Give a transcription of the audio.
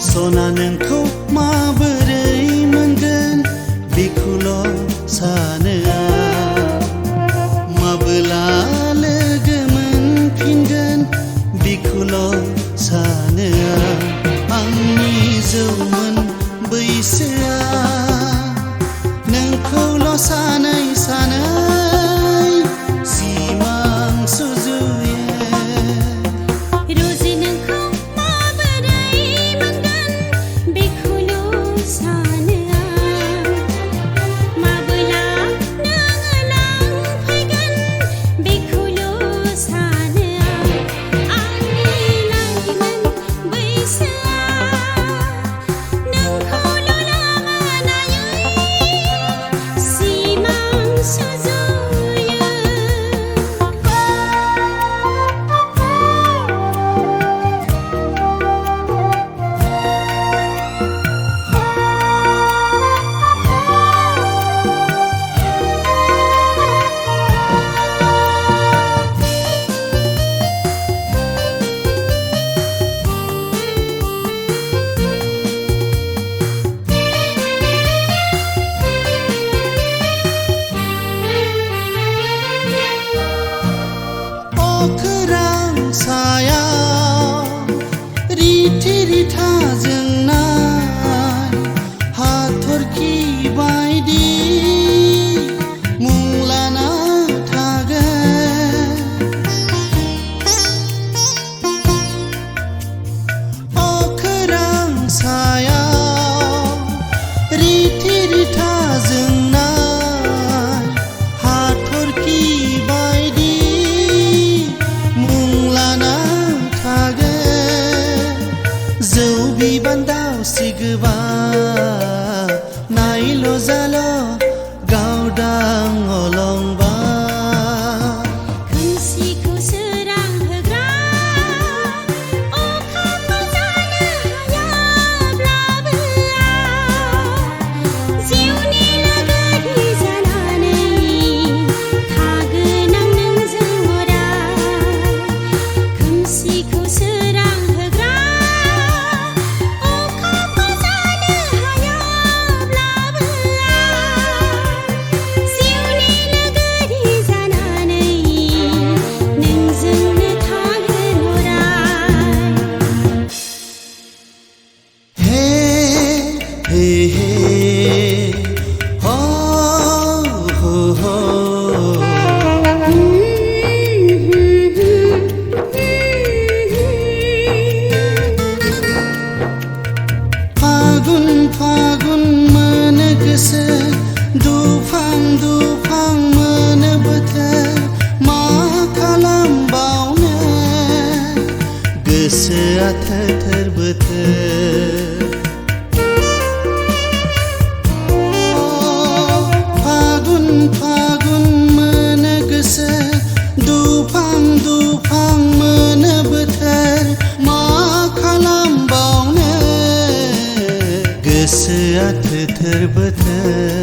सना नोंखौ माबोरै मोनगोन बेखौल' सानो आं। माबोला लोगो मोनफिनगोन बेखौल' सानो आं। आंनि जौमोन बैसोआ नोंखौल' सानै सानै सिमां सुजुयो। अखोरां सायाव रिथि रिथा जोंनाय हाथरखि बायदि मुं लाना थागोन। अखोरां सायाव रिथि रिथा जोंनाय हाथरखि बायदि जौ बिबान दावसि गोबा नायल' जाल' गावदां अलंबा। खोमसिखौ सोरां होग्रा अखाखौ जानो हायाब्लाबो जिउनि लोगोरि जानानै थागोन आं नोंजों अराय। खोमसिखौ सोरां होग्रा फागुन मोनो गोसो दुफां दुफां मोनो बोथोर मा खालामबावनो गोसोआ थोर बोथोर। फागुन मोनो गोसो दुफां दुफां मोनो बोथोर मा खालामबावनो गोसोआ थोर बोथोर।